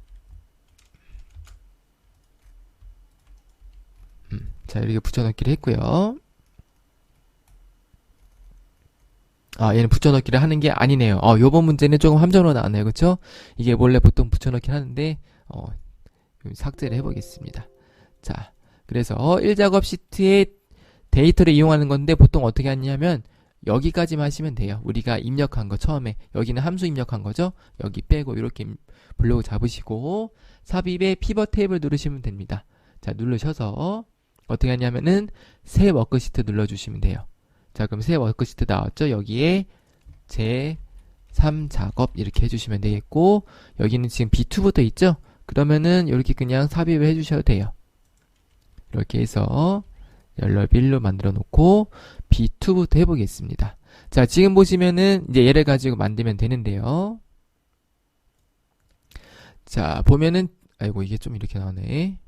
자, 이렇게 붙여넣기를 했고요. 얘는 붙여넣기를 하는 게 아니네요. 요번 문제는 조금 함정으로 나왔네요. 그쵸? 이게 원래 보통 붙여넣기 하는데, 삭제를 해보겠습니다. 자, 그래서 1작업 시트에 데이터를 이용하는 건데, 보통 어떻게 하냐면, 여기까지만 하시면 돼요. 우리가 입력한 거, 처음에. 여기는 함수 입력한 거죠? 여기 빼고, 이렇게 블록을 잡으시고, 삽입에 피벗 테이블 누르시면 됩니다. 자, 누르셔서, 어떻게 하냐면은, 새 워크시트 눌러주시면 돼요. 자, 그럼 새 워크시트 나왔죠? 여기에 제3작업 이렇게 해주시면 되겠고 여기는 지금 B2부터 있죠? 그러면은 이렇게 그냥 삽입을 해주셔도 돼요. 이렇게 해서 열널1로 만들어 놓고 B2부터 해보겠습니다. 자, 지금 보시면은 이제 얘를 가지고 만들면 되는데요. 자, 보면은 아이고 이게 좀 이렇게 나오네.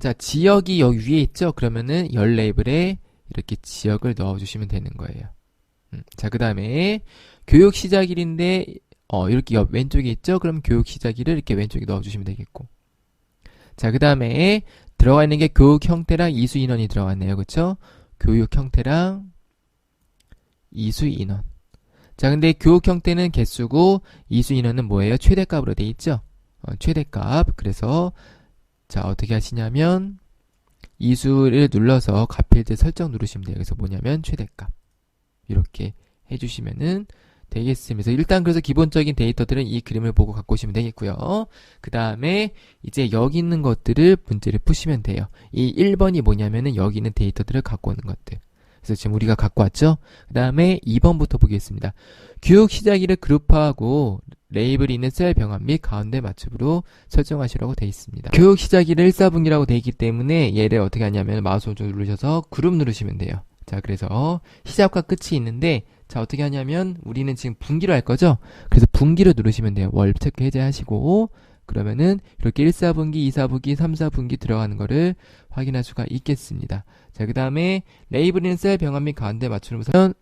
자, 지역이 여기 위에 있죠? 그러면은 열 레이블에 이렇게 지역을 넣어주시면 되는 거예요. 자, 그 다음에 교육 시작일인데 이렇게 옆 왼쪽에 있죠? 그럼 교육 시작일을 이렇게 왼쪽에 넣어주시면 되겠고 자, 그 다음에 들어가 있는 게 교육 형태랑 이수 인원이 들어갔네요. 그쵸? 교육 형태랑 이수 인원 자, 근데 교육 형태는 개수고 이수 인원은 뭐예요? 최대값으로 돼 있죠? 최대값 그래서 자, 어떻게 하시냐면 이수를 눌러서 값필드 설정 누르시면 돼요. 그래서 뭐냐면 최대값 이렇게 해주시면은 되겠습니다. 일단 그래서 기본적인 데이터들은 이 그림을 보고 갖고 오시면 되겠고요. 그 다음에 이제 여기 있는 것들을 문제를 푸시면 돼요. 이 1번이 뭐냐면은 여기 있는 데이터들을 갖고 오는 것들. 그래서 지금 우리가 갖고 왔죠? 그 다음에 2번부터 보겠습니다. 교육 시작일을 그룹화하고 레이블이 있는 셀 병합 및 가운데 맞춤으로 설정하시라고 되어 있습니다. 교육 시작일을 1사분기라고 되어 있기 때문에 얘를 어떻게 하냐면 마우스 오른쪽 누르셔서 그룹 누르시면 돼요. 자, 그래서 시작과 끝이 있는데 자, 어떻게 하냐면 우리는 지금 분기로 할 거죠? 그래서 분기로 누르시면 돼요. 월 체크 해제하시고 그러면은 이렇게 1사분기, 2사분기, 3사분기 들어가는 거를 확인할 수가 있겠습니다. 자, 그 다음에 레이블인 셀 병합 및 가운데 맞추면서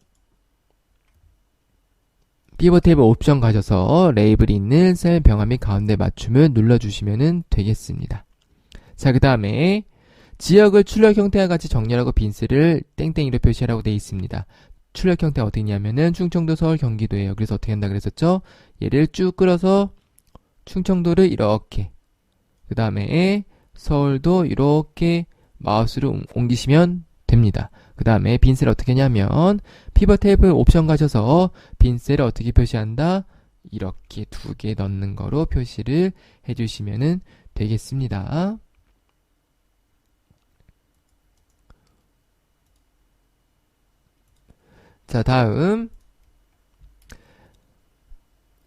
피벗 테이블 옵션 가셔서 레이블이 있는 셀 병합 및 가운데 맞춤을 눌러주시면 되겠습니다. 자, 그 다음에 지역을 출력 형태와 같이 정렬하고 빈셀을 땡땡이로 표시하라고 되어 있습니다. 출력 형태가 어떻게 있냐면은 충청도, 서울, 경기도예요. 그래서 어떻게 한다 그랬었죠? 얘를 쭉 끌어서 충청도를 이렇게, 그 다음에 서울도 이렇게 마우스로 옮기시면 됩니다. 그 다음에 빈셀을 어떻게 하냐면 피벗 테이블 옵션 가셔서 빈셀을 어떻게 표시한다? 이렇게 2개 넣는 거로 표시를 해주시면 되겠습니다. 자, 다음.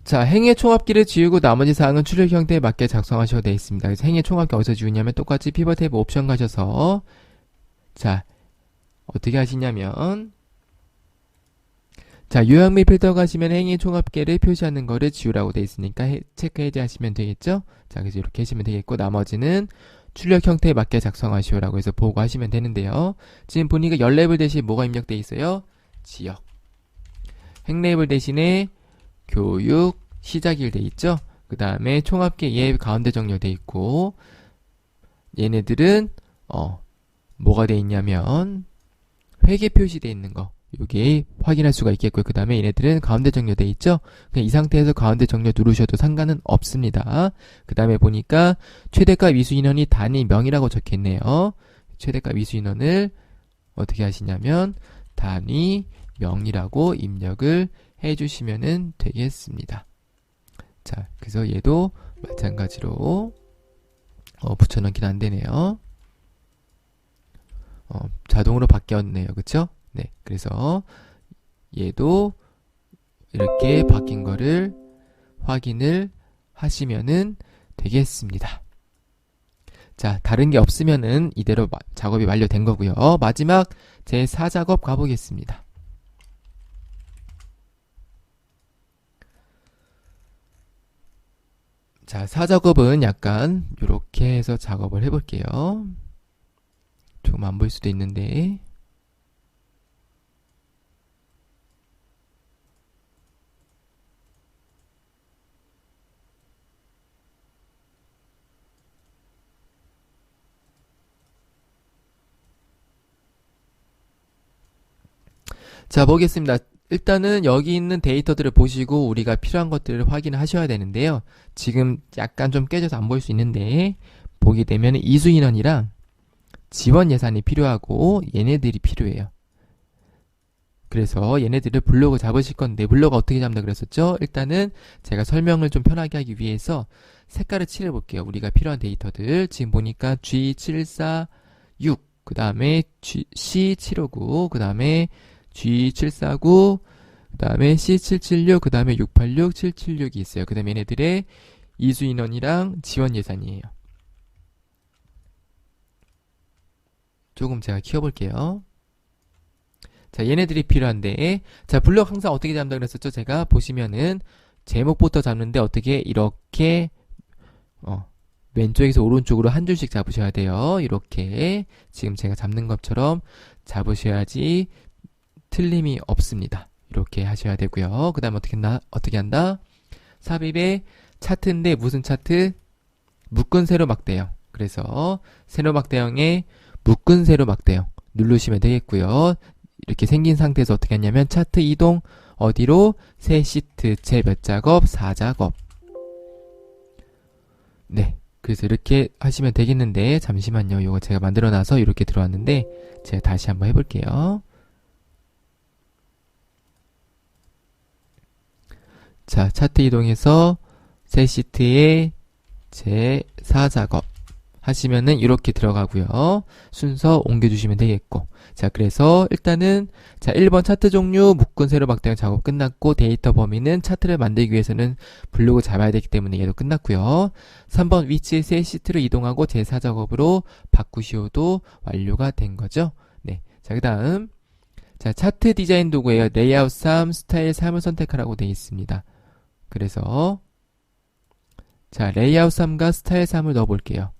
자, 행의 총합기를 지우고 나머지 사항은 출력 형태에 맞게 작성하셔도 되어 있습니다. 그래서 행의 총합기 어디서 지우냐면 똑같이 피벗 테이블 옵션 가셔서 자, 어떻게 하시냐면 자, 요약 및 필터 가시면 행의 총합계를 표시하는 거를 지우라고 되어 있으니까 체크 해제하시면 되겠죠? 자, 그래서 이렇게 하시면 되겠고 나머지는 출력 형태에 맞게 작성하시오라고 해서 보고하시면 되는데요. 지금 보니까 열 레벨 대신 뭐가 입력되어 있어요? 지역. 행 레벨 대신에 교육 시작일 돼 있죠? 그 다음에 총합계 얘 가운데 정렬돼 있고 얘네들은 뭐가 돼 있냐면 회계 표시돼 있는 거 여기 확인할 수가 있겠고요. 그 다음에 얘네들은 가운데 정렬돼 있죠? 그냥 이 상태에서 가운데 정렬 누르셔도 상관은 없습니다. 그 다음에 보니까 최대가 위수 인원이 단위 명이라고 적혀있네요. 최대가 위수 인원을 어떻게 하시냐면 단위 명이라고 입력을 해주시면 되겠습니다. 자, 그래서 얘도 마찬가지로 붙여넣기는 안되네요. 자동으로 바뀌었네요. 그쵸? 네, 그래서 얘도 이렇게 바뀐 거를 확인을 하시면은 되겠습니다. 자, 다른 게 없으면은 이대로 작업이 완료된 거고요. 마지막 제4작업 가보겠습니다. 자, 4작업은 약간 이렇게 해서 작업을 해볼게요. 조금 안 보일 수도 있는데 자, 보겠습니다. 일단은 여기 있는 데이터들을 보시고 우리가 필요한 것들을 확인하셔야 되는데요. 지금 약간 좀 깨져서 안 보일 수 있는데 보게 되면 이수인원이랑 지원 예산이 필요하고 얘네들이 필요해요. 그래서 얘네들을 블록을 잡으실 건데 블록을 어떻게 잡는다 그랬었죠? 일단은 제가 설명을 좀 편하게 하기 위해서 색깔을 칠해 볼게요. 우리가 필요한 데이터들 지금 보니까 G746 그 다음에 C759 그 다음에 G749 그 다음에 C776 그 다음에 686 776이 있어요. 그 다음에 얘네들의 이수인원이랑 지원 예산이에요. 조금 제가 키워볼게요. 자, 얘네들이 필요한데 자, 블록 항상 어떻게 잡는다 그랬었죠? 제가 보시면은 제목부터 잡는데 어떻게 이렇게 왼쪽에서 오른쪽으로 한 줄씩 잡으셔야 돼요. 이렇게 지금 제가 잡는 것처럼 잡으셔야지 틀림이 없습니다. 이렇게 하셔야 되고요. 그 다음에 어떻게 한다? 삽입의 차트인데 무슨 차트? 묶은 세로 막대형. 그래서 세로 막대형에 묶은 세로 막대형 누르시면 되겠고요. 이렇게 생긴 상태에서 어떻게 하냐면 차트 이동 어디로? 새 시트 제 몇 작업? 4작업. 네, 그래서 이렇게 하시면 되겠는데 잠시만요. 이거 제가 만들어놔서 이렇게 들어왔는데 제가 다시 한번 해볼게요. 자, 차트 이동해서 새 시트에 제4 작업 하시면은 이렇게 들어가고요. 순서 옮겨주시면 되겠고. 자, 그래서 일단은 자 1번 차트 종류 묶은 세로 막대형 작업 끝났고, 데이터 범위는 차트를 만들기 위해서는 블록을 잡아야 되기 때문에 얘도 끝났고요. 3번 위치에 새 시트로 이동하고 제4 작업으로 바꾸시오도 완료가 된 거죠. 네. 자, 그 다음 자 차트 디자인 도구에요. 레이아웃 3, 스타일 3을 선택하라고 되어 있습니다. 그래서 자 레이아웃 3과 스타일 3을 넣어 볼게요.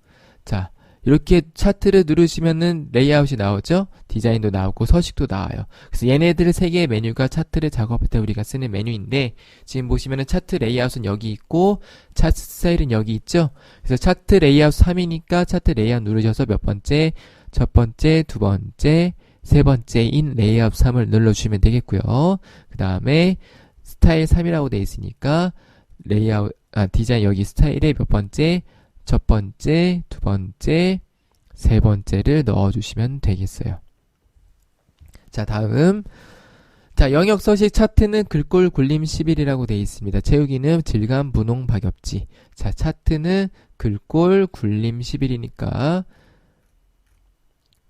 자, 이렇게 차트를 누르시면은 레이아웃이 나오죠? 디자인도 나오고 서식도 나와요. 그래서 얘네들 세 개의 메뉴가 차트를 작업할 때 우리가 쓰는 메뉴인데, 지금 보시면은 차트 레이아웃은 여기 있고 차트 스타일은 여기 있죠? 그래서 차트 레이아웃 3이니까 차트 레이아웃 누르셔서 몇 번째, 첫 번째, 두 번째, 세 번째인 레이아웃 3을 눌러주시면 되겠고요. 그 다음에 스타일 3이라고 되어 있으니까 레이아웃, 디자인 여기 스타일에 몇 번째, 첫 번째, 두 번째, 세 번째를 넣어주시면 되겠어요. 자, 다음. 자, 영역 서식 차트는 글꼴 굴림 11이라고 되어 있습니다. 채우기는 질감, 분홍, 박엽지. 자, 차트는 글꼴 굴림 11이니까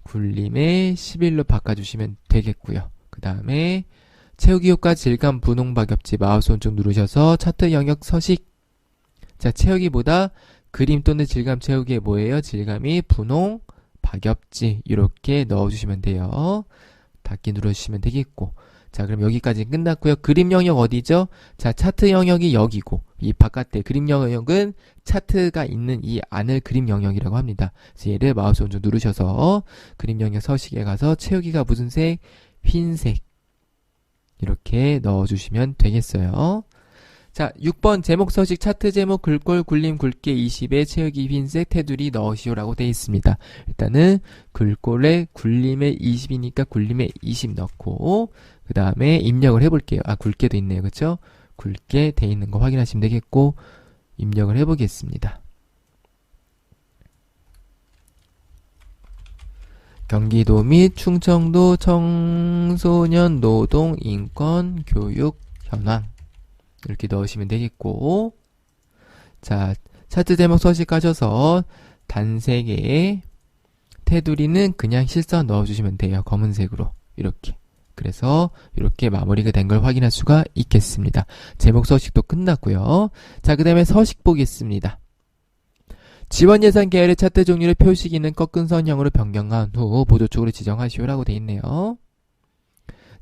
굴림에 11로 바꿔주시면 되겠고요. 그 다음에 채우기 효과 질감, 분홍, 박엽지 마우스 오른쪽 누르셔서 차트 영역 서식. 자, 채우기보다 그림 또는 질감 채우기에 뭐예요? 질감이 분홍, 박엽지 이렇게 넣어주시면 돼요. 닫기 눌러주시면 되겠고. 자, 그럼 여기까지 끝났고요. 그림 영역 어디죠? 자, 차트 영역이 여기고, 이 바깥에 그림 영역은 차트가 있는 이 안을 그림 영역이라고 합니다. 그래서 얘를 마우스 오른쪽 누르셔서 그림 영역 서식에 가서 채우기가 무슨 색? 흰색 이렇게 넣어주시면 되겠어요. 자, 6번 제목 서식 차트 제목 글꼴 굴림 굵게 20에 채우기 흰색 테두리 넣으시오라고 되어 있습니다. 일단은 글꼴에 굴림에 20이니까 굴림에 20 넣고, 그 다음에 입력을 해볼게요. 굵게도 있네요. 그쵸? 굵게 돼 있는 거 확인하시면 되겠고, 입력을 해보겠습니다. 경기도 및 충청도 청소년 노동 인권 교육 현황 이렇게 넣으시면 되겠고, 자, 차트 제목 서식 가셔서 단색의 테두리는 그냥 실선 넣어주시면 돼요. 검은색으로 이렇게. 그래서 이렇게 마무리가 된 걸 확인할 수가 있겠습니다. 제목 서식도 끝났고요. 자, 그 다음에 서식 보겠습니다. 지원 예산 계열의 차트 종류를 표시기는 꺾은 선형으로 변경한 후 보조축으로 지정하시오라고 되어 있네요.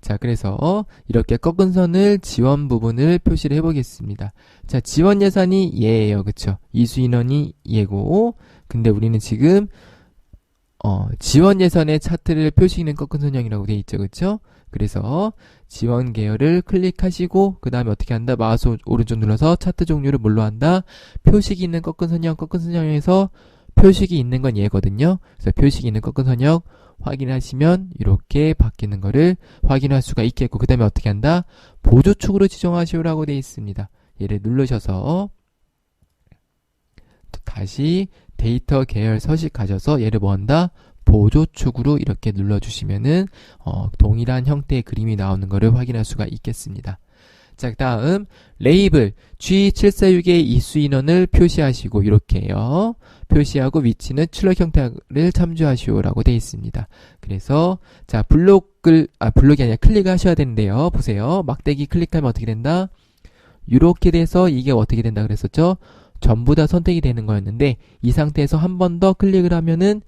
자, 그래서 이렇게 꺾은 선을 지원 부분을 표시를 해보겠습니다. 자, 지원 예산이 얘예요. 그쵸? 이수 인원이 얘고, 근데 우리는 지금 지원 예산의 차트를 표시기는 꺾은 선형이라고 되어 있죠. 그쵸? 그래서 지원 계열을 클릭하시고, 그 다음에 어떻게 한다? 마우스 오른쪽 눌러서 차트 종류를 뭘로 한다? 표식이 있는 꺾은 선형에서 표식이 있는 건 얘거든요. 그래서 표식이 있는 꺾은 선형 확인하시면 이렇게 바뀌는 거를 확인할 수가 있겠고, 그 다음에 어떻게 한다? 보조축으로 지정하시오라고 되어 있습니다. 얘를 누르셔서 또 다시 데이터 계열 서식 가셔서 얘를 뭐 한다? 보조축으로 이렇게 눌러주시면은 동일한 형태의 그림이 나오는 것을 확인할 수가 있겠습니다. 자, 그 다음 레이블 G746의 이수 인원을 표시하시고 이렇게요. 표시하고 위치는 출력 형태를 참조하시오라고 되어 있습니다. 그래서 자, 블록이 아니라 클릭을 하셔야 되는데요. 보세요. 막대기 클릭하면 어떻게 된다? 이렇게 돼서 이게 어떻게 된다 그랬었죠? 전부 다 선택이 되는 거였는데, 이 상태에서 한 번 더 클릭을 하면은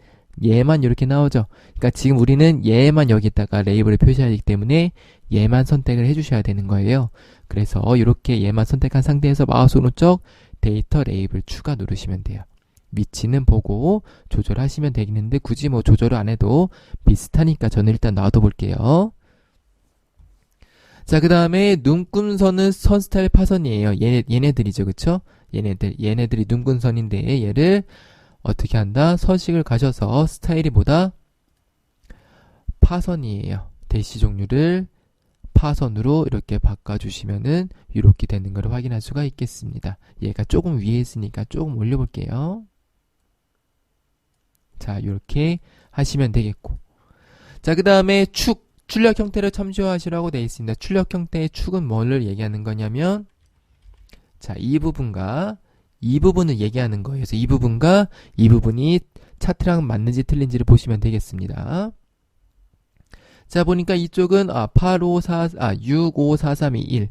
얘만 이렇게 나오죠. 그러니까 지금 우리는 얘만 여기다가 레이블을 표시하기 때문에 얘만 선택을 해주셔야 되는 거예요. 그래서 이렇게 얘만 선택한 상태에서 마우스 오른쪽 데이터 레이블 추가 누르시면 돼요. 위치는 보고 조절하시면 되겠는데 굳이 뭐 조절을 안 해도 비슷하니까 저는 일단 놔둬 볼게요. 자, 그 다음에 눈금선은 선 스타일 파선이에요. 얘네들이죠. 그쵸? 얘네들이 눈금선인데 얘를 어떻게 한다? 서식을 가셔서 스타일이 뭐다? 파선이에요. 대시 종류를 파선으로 이렇게 바꿔주시면은 이렇게 되는 걸 확인할 수가 있겠습니다. 얘가 조금 위에 있으니까 조금 올려볼게요. 자, 이렇게 하시면 되겠고. 자, 그 다음에 출력 형태를 참조하시라고 되어 있습니다. 출력 형태의 축은 뭐를 얘기하는 거냐면, 자, 이 부분을 얘기하는 거예요. 그래서 이 부분과 이 부분이 차트랑 맞는지 틀린지를 보시면 되겠습니다. 자, 보니까 이쪽은 6543221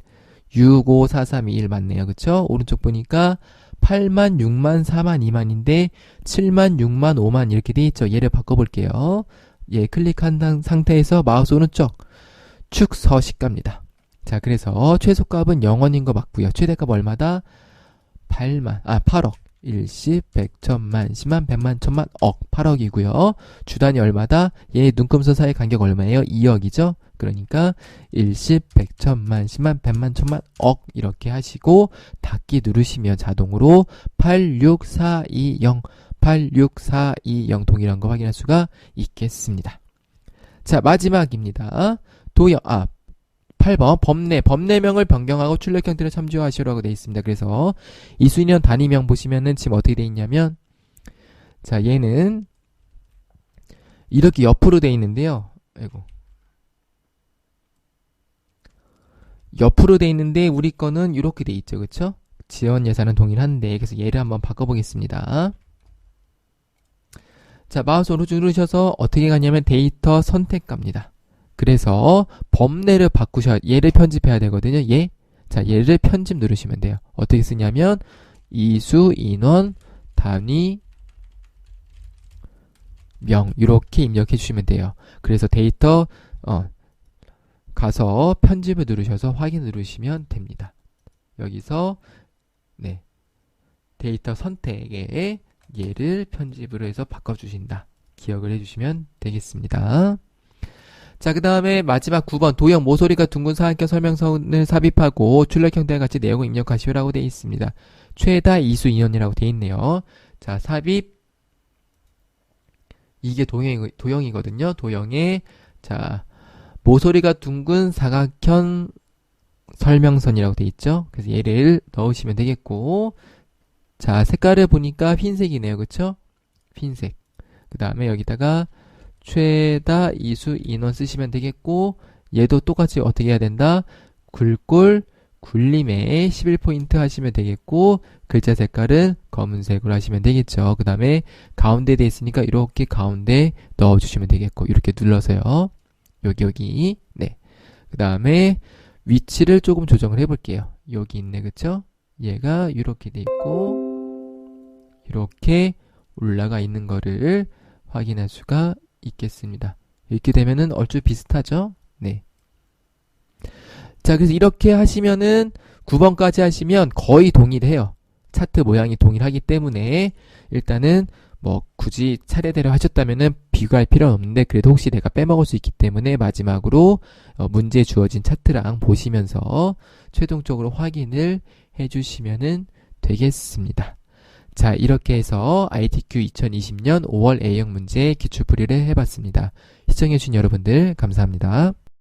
6543221 맞네요. 그쵸? 오른쪽 보니까 8만, 6만, 4만, 2만인데 7만, 6만, 5만 이렇게 돼 있죠. 얘를 바꿔볼게요. 예, 클릭한 상태에서 마우스 오른쪽 축 서식 갑니다. 자, 그래서 최소값은 0원인 거 맞고요. 최대값 얼마다? 8억. 일십, 백, 천만, 십만, 백만, 천만, 억. 8억이고요. 주단위 얼마다? 얘 눈금선 사이 간격 얼마예요? 2억이죠? 그러니까 일십, 백, 천만, 십만, 백만, 천만, 억 이렇게 하시고 닫기 누르시면 자동으로 86420 동일한 거 확인할 수가 있겠습니다. 자, 마지막입니다. 8번 법내명을 변경하고 출력 형태를 참조하시라고 되어 있습니다. 그래서 이수인원 단위명 보시면은 지금 어떻게 되어 있냐면, 자, 얘는 이렇게 옆으로 되어 있는데요. 옆으로 되어 있는데 우리 거는 이렇게 되어 있죠. 그쵸? 지원 예산은 동일한데, 그래서 얘를 한번 바꿔보겠습니다. 자, 마우스 오른쪽 누르셔서 어떻게 가냐면 데이터 선택 갑니다. 그래서 법내를 얘를 편집해야 되거든요. 자, 얘를 편집 누르시면 돼요. 어떻게 쓰냐면 이수, 인원, 단위, 명 이렇게 입력해 주시면 돼요. 그래서 데이터 가서 편집을 누르셔서 확인 누르시면 됩니다. 여기서 데이터 선택에 얘를 편집으로 해서 바꿔주신다. 기억을 해주시면 되겠습니다. 자, 그 다음에 마지막 9번 도형 모서리가 둥근 사각형 설명선을 삽입하고 출력 형태와 같이 내용을 입력하시오라고 되어 있습니다. 최다 이수 인원이라고 되어 있네요. 자, 삽입 이게 도형이거든요. 도형에 자 모서리가 둥근 사각형 설명선이라고 되어 있죠. 그래서 얘를 넣으시면 되겠고, 자, 색깔을 보니까 흰색이네요. 그쵸? 흰색. 그 다음에 여기다가 최다 이수 인원 쓰시면 되겠고, 얘도 똑같이 어떻게 해야 된다? 굴림에 11포인트 하시면 되겠고, 글자 색깔은 검은색으로 하시면 되겠죠. 그 다음에 가운데 돼 있으니까 이렇게 가운데 넣어주시면 되겠고, 이렇게 눌러서요. 여기. 네. 그 다음에 위치를 조금 조정을 해볼게요. 여기 있네. 그쵸? 얘가 이렇게 돼 있고, 이렇게 올라가 있는 거를 확인할 수가 있겠습니다. 이렇게 되면은 얼추 비슷하죠? 네. 자, 그래서 이렇게 하시면은 9번까지 하시면 거의 동일해요. 차트 모양이 동일하기 때문에 일단은 뭐 굳이 차례대로 하셨다면은 비교할 필요는 없는데, 그래도 혹시 내가 빼먹을 수 있기 때문에 마지막으로 문제에 주어진 차트랑 보시면서 최종적으로 확인을 해주시면은 되겠습니다. 자, 이렇게 해서 ITQ 2020년 5월 A형 문제 기출풀이를 해봤습니다. 시청해주신 여러분들 감사합니다.